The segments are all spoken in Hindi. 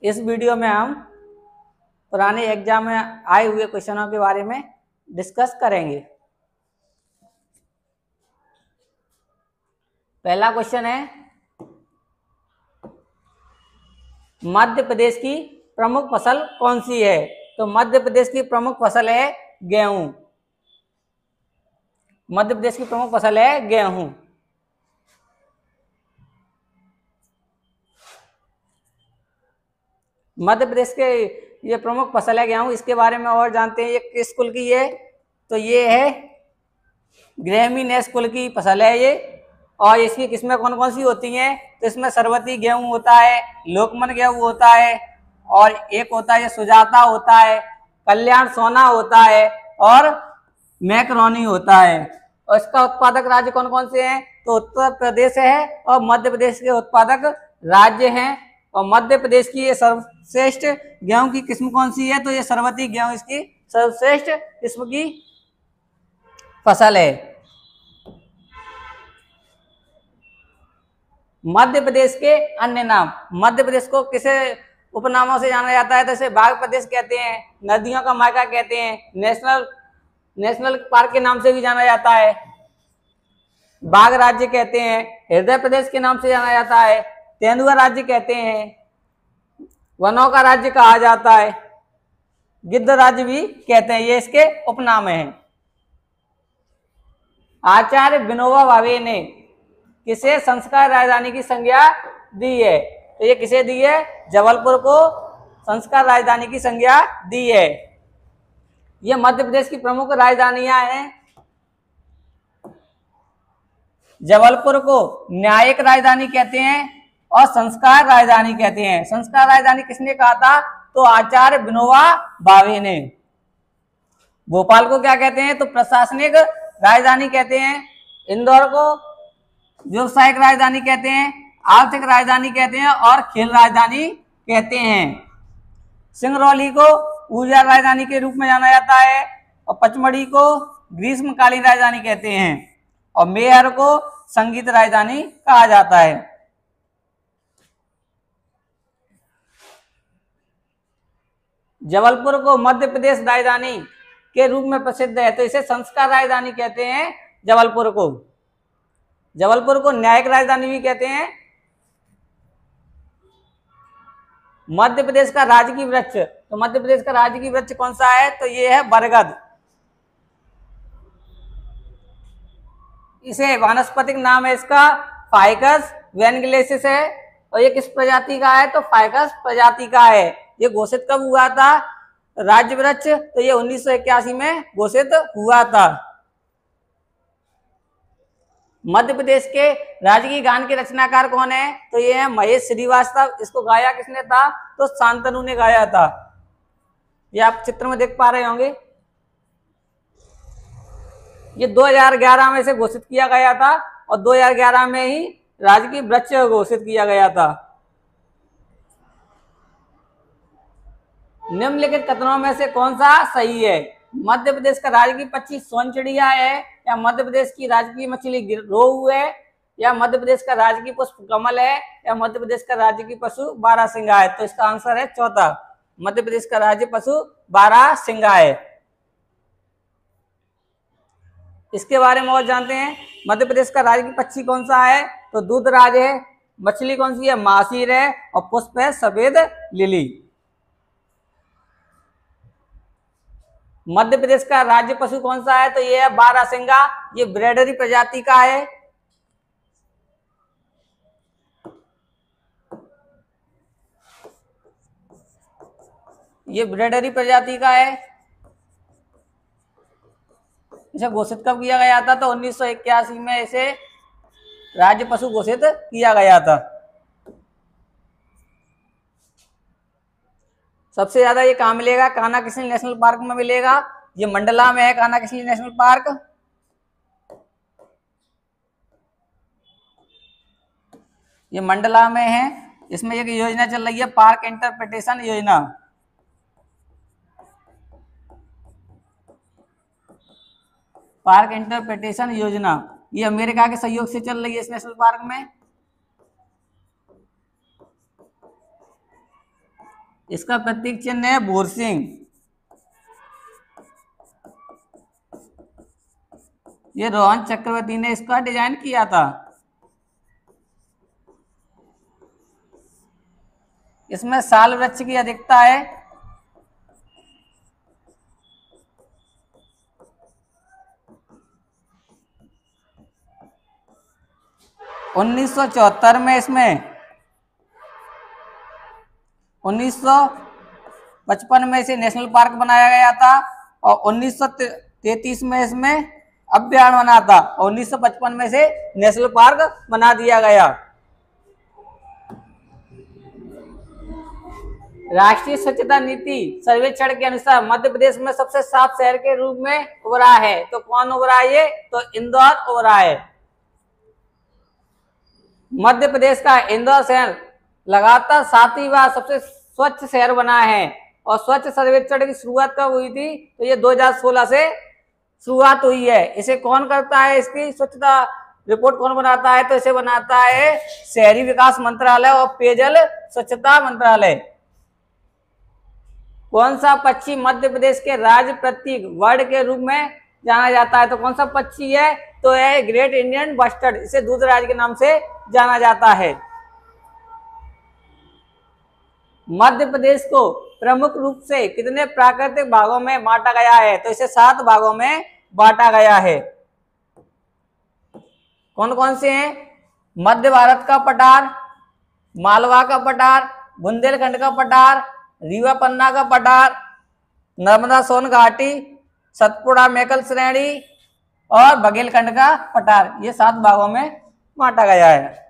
इस वीडियो में हम पुराने एग्जाम में आए हुए क्वेश्चनों के बारे में डिस्कस करेंगे। पहला क्वेश्चन है, मध्य प्रदेश की प्रमुख फसल कौन सी है? तो मध्य प्रदेश की प्रमुख फसल है गेहूं। मध्य प्रदेश की प्रमुख फसल है गेहूं। मध्य प्रदेश के ये प्रमुख फसल है गेहूं। इसके बारे में और जानते हैं, ये किस कुल की है? तो ये है ग्रेमिनेस कुल की फसल है ये। और इसकी किस्में कौन कौन सी होती हैं? तो इसमें सरवती गेहूं होता है, लोकमन गेहूं होता है, और एक होता है सुजाता होता है, कल्याण सोना होता है, और मैकरोनी होता है। और इसका उत्पादक राज्य कौन कौन से हैं? तो उत्तर प्रदेश है और मध्य प्रदेश के उत्पादक राज्य हैं। और मध्य प्रदेश की ये सर्वश्रेष्ठ गेहूं की किस्म कौन सी है? तो ये सरवती गेहूं इसकी सर्वश्रेष्ठ किस्म की फसल है। मध्य प्रदेश के अन्य नाम। मध्य प्रदेश को किसे उपनामों से जाना जाता है? जैसे बाघ प्रदेश कहते हैं, नदियों का मायका कहते हैं, नेशनल पार्क के नाम से भी जाना जाता है, बाघ राज्य कहते हैं, हृदय प्रदेश के नाम से जाना जाता है, तेंदुआ राज्य कहते हैं, वनों का राज्य कहा जाता है, गिद्ध राज्य भी कहते हैं। ये इसके उपनाम हैं। आचार्य विनोबा भावे ने किसे संस्कार राजधानी की संज्ञा दी है? तो ये किसे दी है? जबलपुर को संस्कार राजधानी की संज्ञा दी है। ये मध्य प्रदेश की प्रमुख राजधानियां हैं। जबलपुर को न्यायिक राजधानी कहते हैं और संस्कार राजधानी कहते हैं। संस्कार राजधानी किसने कहा था? तो आचार्य विनोबा भावे ने। भोपाल को क्या कहते हैं? तो प्रशासनिक राजधानी कहते हैं। इंदौर को व्यवसायिक राजधानी कहते हैं, आर्थिक राजधानी कहते हैं, और खेल राजधानी कहते हैं। सिंगरौली को ऊर्जा राजधानी के रूप में जाना जाता है, और पचमढ़ी को ग्रीष्मकालीन राजधानी कहते हैं, और मेहर को संगीत राजधानी कहा जाता है। जबलपुर को मध्य प्रदेश राजधानी के रूप में प्रसिद्ध है, तो इसे संस्कार राजधानी कहते हैं। जबलपुर को न्यायिक राजधानी भी कहते हैं। मध्य प्रदेश का राजकीय वृक्ष। तो मध्य प्रदेश का राजकीय वृक्ष कौन सा है? तो ये है बरगद। इसे वानस्पतिक नाम है इसका फाइकस वैनगलेसिस है। और ये किस प्रजाति का है? तो फाइकस प्रजाति का है। ये घोषित कब हुआ था राज्य वृक्ष? तो ये 1981 में घोषित हुआ था। मध्य प्रदेश के राजकीय गान के रचनाकार कौन है? तो ये है महेश श्रीवास्तव। इसको गाया किसने था? तो शांतनु ने गाया था। ये आप चित्र में देख पा रहे होंगे। ये 2011 में से घोषित किया गया था, और 2011 में ही राजकीय वृक्ष घोषित किया गया था। निम्नलिखित कथनों में से कौन सा सही है? मध्य प्रदेश का राजकीय पक्षी सोन चिड़िया है, या मध्य प्रदेश की राजकीय मछली रोहू है, या मध्य प्रदेश का राजकीय पुष्प कमल है, या मध्य प्रदेश का राजकीय पशु बारहसिंगा है? तो इसका आंसर है चौथा, मध्य प्रदेश का राज्य पशु बारहसिंगा है। इसके बारे में और जानते हैं। मध्य प्रदेश का राजकीय पक्षी कौन सा है? तो दूधराज है। मछली कौन सी है? मासीर है। और पुष्प है सफेद लिली। मध्य प्रदेश का राज्य पशु कौन सा है? तो ये है बारहसिंगा। ये ब्रेडरी प्रजाति का है। ये ब्रेडरी प्रजाति का है। इसे घोषित कब किया गया था? तो 1981 में इसे राज्य पशु घोषित किया गया था। सबसे ज्यादा ये कहाँ मिलेगा? कान्हा-किसली नेशनल पार्क में मिलेगा। ये मंडला में है कान्हा-किसली नेशनल पार्क। ये मंडला में है। इसमें एक योजना चल रही है पार्क इंटरप्रिटेशन योजना। पार्क इंटरप्रिटेशन योजना ये अमेरिका के सहयोग से चल रही है इस नेशनल पार्क में। इसका प्रतीक चिन्ह है भूरसिंह। ये रोहन चक्रवर्ती ने इसका डिजाइन किया था। इसमें साल वृक्ष की अधिकता है 1974 में इसमें 1955 में इसे नेशनल पार्क बनाया गया था और 1933 में इसमें अभ्यारण्य बना था और 1955 में से नेशनल पार्क बना दिया गया। राष्ट्रीय स्वच्छता नीति सर्वेक्षण के अनुसार मध्य प्रदेश में सबसे साफ शहर के रूप में उभरा है। तो कौन उभरा है ये? तो इंदौर उभरा है। मध्य प्रदेश का इंदौर शहर लगातार 7वीं बार सबसे स्वच्छ शहर बना है। और स्वच्छ सर्वेक्षण की शुरुआत कब हुई थी? तो ये 2016 से शुरुआत हुई है। इसे कौन करता है? इसकी स्वच्छता रिपोर्ट कौन बनाता है? तो इसे बनाता है शहरी विकास मंत्रालय और पेयजल स्वच्छता मंत्रालय। कौन सा पक्षी मध्य प्रदेश के राज्य प्रतीक बर्ड के रूप में जाना जाता है? तो कौन सा पक्षी है? तो है ग्रेट इंडियन बस्टर्ड। इसे दूधराज के नाम से जाना जाता है। मध्य प्रदेश को प्रमुख रूप से कितने प्राकृतिक भागों में बांटा गया है? तो इसे 7 भागों में बांटा गया है। कौन कौन से हैं? मध्य भारत का पठार, मालवा का पठार, बुंदेलखंड का पठार, रीवा पन्ना का पठार, नर्मदा सोन घाटी, सतपुड़ा मेकल श्रेणी और बघेलखंड का पठार। ये 7 भागों में बांटा गया है।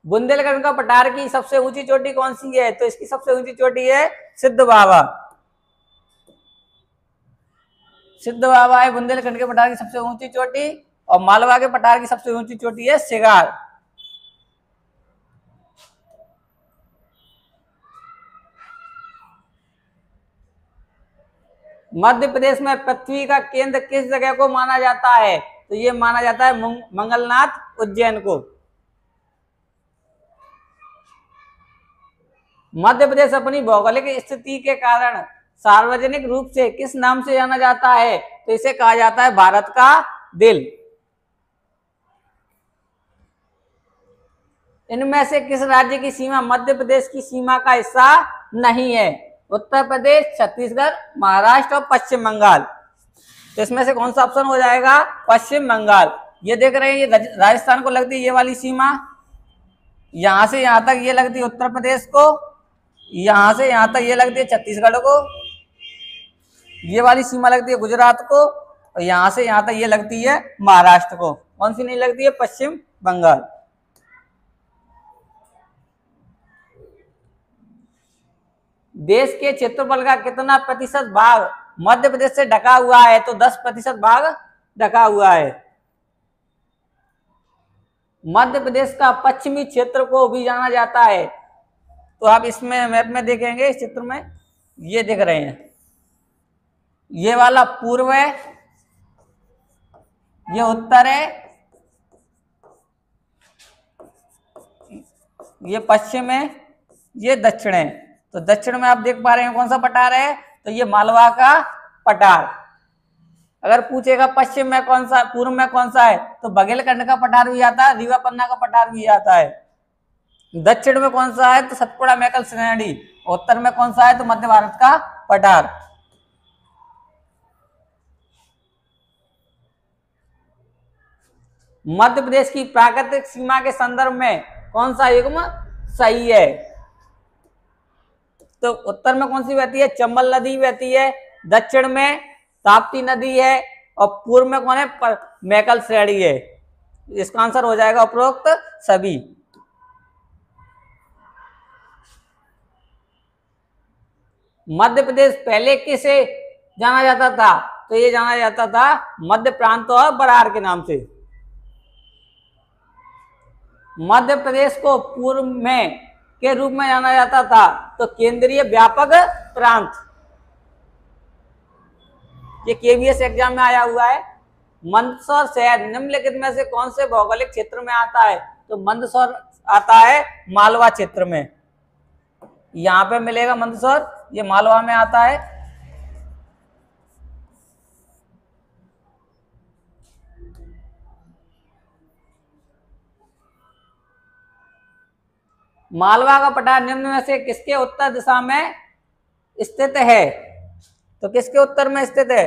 बुंदेलखंड का पठार की सबसे ऊंची चोटी कौन सी है? तो इसकी सबसे ऊंची चोटी है सिद्ध बाबा। सिद्ध बाबा है बुंदेलखंड के पठार की सबसे ऊंची चोटी और मालवा के पठार की सबसे ऊंची चोटी है सिगार। मध्य प्रदेश में पृथ्वी का केंद्र किस जगह को माना जाता है? तो ये माना जाता है मंगलनाथ उज्जैन को। मध्य प्रदेश अपनी भौगोलिक स्थिति के कारण सार्वजनिक रूप से किस नाम से जाना जाता है? तो इसे कहा जाता है भारत का दिल। इनमें से किस राज्य की सीमा मध्य प्रदेश की सीमा का हिस्सा नहीं है? उत्तर प्रदेश, छत्तीसगढ़, महाराष्ट्र और पश्चिम बंगाल। तो इसमें से कौन सा ऑप्शन हो जाएगा? पश्चिम बंगाल। ये देख रहे हैं, ये राजस्थान को लगती है ये वाली सीमा। यहां से यहां तक ये लगती है उत्तर प्रदेश को, यहां से यहां तक ये लगती है छत्तीसगढ़ को, ये वाली सीमा लगती है गुजरात को और यहां से यहां तक ये लगती है महाराष्ट्र को। कौन सी नहीं लगती है? पश्चिम बंगाल। देश के क्षेत्रफल का कितना प्रतिशत भाग मध्य प्रदेश से ढका हुआ है? तो 10% भाग ढका हुआ है। मध्य प्रदेश का पश्चिमी क्षेत्र को भी जाना जाता है। तो आप इसमें मैप में देखेंगे, इस चित्र में ये दिख रहे हैं, ये वाला पूर्व है, ये उत्तर है, ये पश्चिम है, ये दक्षिण है। तो दक्षिण में आप देख पा रहे हैं कौन सा पठार है? तो ये मालवा का पठार। अगर पूछेगा पश्चिम में कौन सा, पूर्व में कौन सा है? तो बघेलखंड का पठार भी आता है, रीवा पन्ना का पठार भी आता है। दक्षिण में कौन सा है? तो सतपुड़ा मेकल श्रेणी। उत्तर में कौन सा है? तो मध्य भारत का पठार। मध्य प्रदेश की प्राकृतिक सीमा के संदर्भ में कौन सा युग्म सही है? तो उत्तर में कौन सी बहती है? चंबल नदी बहती है, दक्षिण में ताप्ती नदी है और पूर्व में कौन है? मेकल श्रेणी है। इसका आंसर हो जाएगा उपरोक्त सभी। मध्य प्रदेश पहले किसे जाना जाता था? तो ये जाना जाता था मध्य प्रांत और बरार के नाम से। मध्य प्रदेश को पूर्व में के रूप में जाना जाता था तो केंद्रीय व्यापक प्रांत। ये केवीएस एग्जाम में आया हुआ है। मंदसौर शहर निम्नलिखित में से कौन से भौगोलिक क्षेत्र में आता है? तो मंदसौर आता है मालवा क्षेत्र में, यहां पे मिलेगा मंदसौर, ये मालवा में आता है। मालवा का पठार निम्न में से किसके उत्तर दिशा में स्थित है? तो किसके उत्तर में स्थित है?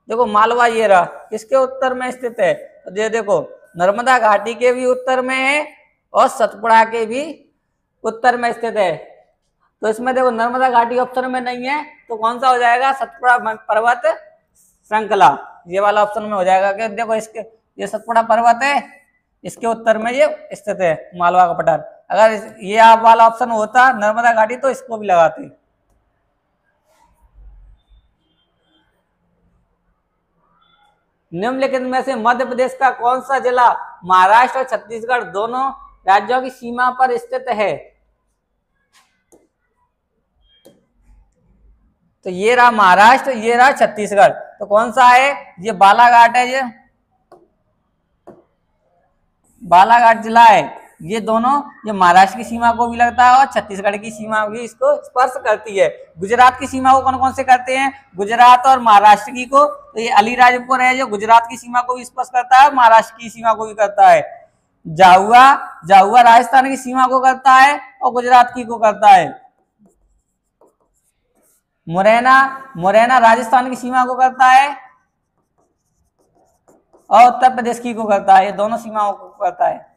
देखो मालवा ये रहा, किसके उत्तर में स्थित है? तो ये देखो नर्मदा घाटी के भी उत्तर में है और सतपुड़ा के भी उत्तर में स्थित है। तो इसमें देखो नर्मदा घाटी ऑप्शन में नहीं है, तो कौन सा हो जाएगा? सतपुड़ा पर्वत श्रृंखला, ये वाला ऑप्शन में हो जाएगा। कि देखो इसके ये सतपुड़ा पर्वत है, इसके उत्तर में ये स्थित है मालवा का पठार। अगर ये आप वाला ऑप्शन होता नर्मदा घाटी तो इसको भी लगाते। निम्नलिखित में से मध्य प्रदेश का कौन सा जिला महाराष्ट्र और छत्तीसगढ़ दोनों राज्यों की सीमा पर स्थित है? तो ये रहा महाराष्ट्र, ये रहा छत्तीसगढ़, तो कौन सा है? ये बालाघाट है, ये बालाघाट जिला है। ये दोनों, ये महाराष्ट्र की सीमा को भी लगता है और छत्तीसगढ़ की सीमा भी इसको स्पर्श करती है। गुजरात की सीमा को कौन कौन से करते हैं? गुजरात और महाराष्ट्र की को, तो ये अलीराजपुर है जो गुजरात की सीमा को भी स्पर्श करता है, महाराष्ट्र की सीमा को भी करता है। जाहुआ, जाहुआ राजस्थान की सीमा को करता है और गुजरात की को करता है। मुरैना, मुरैना राजस्थान की सीमा को करता है और उत्तर प्रदेश की को करता है, ये दोनों सीमाओं को करता है।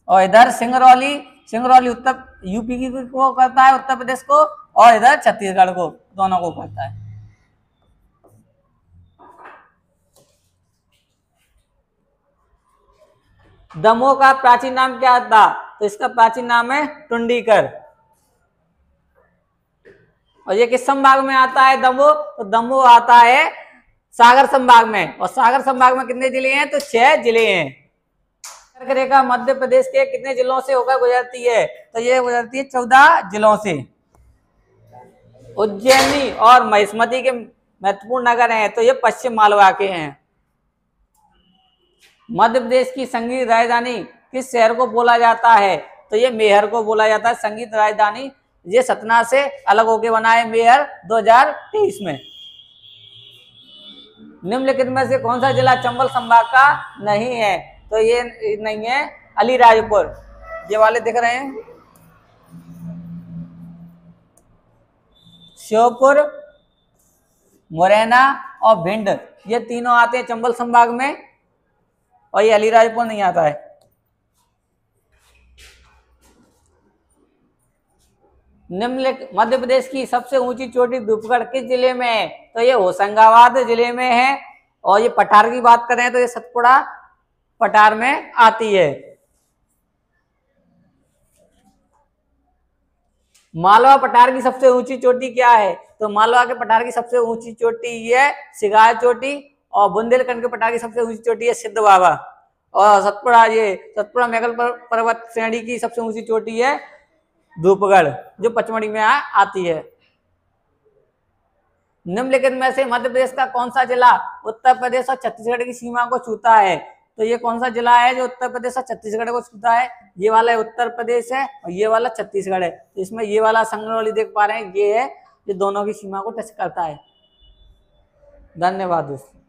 और इधर सिंगरौली, सिंगरौली उत्तर यूपी की को करता है, उत्तर प्रदेश को, और इधर छत्तीसगढ़ को, दोनों को करता है। दमोह का प्राचीन नाम क्या था? तो इसका प्राचीन नाम है टुंडीकर। और ये किस संभाग में आता है दमोह? तो दमोह आता है सागर संभाग में, और सागर संभाग में कितने जिले हैं? तो 6 जिले हैं। कर्क रेखा मध्य प्रदेश के कितने जिलों से होकर गुजरती है? तो ये गुजरती है 14 जिलों से। उज्जैनी और महिष्मती के महत्वपूर्ण नगर हैं, तो ये पश्चिम मालवा के हैं। मध्य प्रदेश की संगीत राजधानी किस शहर को बोला जाता है? तो ये मेहर को बोला जाता है संगीत राजधानी। ये सतना से अलग होके बना है मेहर 2023 में। निम्नलिखित में से कौन सा जिला चंबल संभाग का नहीं है? तो ये नहीं है अलीराजपुर, ये वाले दिख रहे हैं श्योपुर, मुरैना और भिंड, ये तीनों आते हैं चंबल संभाग में, और ये अलीराजपुर नहीं आता है। निम्नलिखित मध्य प्रदेश की सबसे ऊंची चोटी धूपगढ़ किस जिले में है? तो ये होशंगाबाद जिले में है। और ये पठार की बात करें तो ये सतपुड़ा पठार में आती है। मालवा पठार की सबसे ऊंची चोटी क्या है? तो मालवा के पठार की सबसे ऊंची चोटी ये सिगार चोटी, और बुंदेलखंड के पठार की सबसे ऊंची चोटी है सिद्ध बाबा। और सतपुड़ा मेघल पर्वत श्रेणी की सबसे ऊंची चोटी है धूपगढ़, जो पचमढ़ी में आती है। निम्नलिखित में से मध्य प्रदेश का कौन सा जिला उत्तर प्रदेश और छत्तीसगढ़ की सीमा को छूता है? तो ये कौन सा जिला है जो उत्तर प्रदेश और छत्तीसगढ़ को छूता है? ये वाला उत्तर प्रदेश है और ये वाला छत्तीसगढ़ है। तो इसमें ये वाला संगरौली देख पा रहे हैं, ये है जो दोनों की सीमा को टच करता है। धन्यवाद दोस्तों।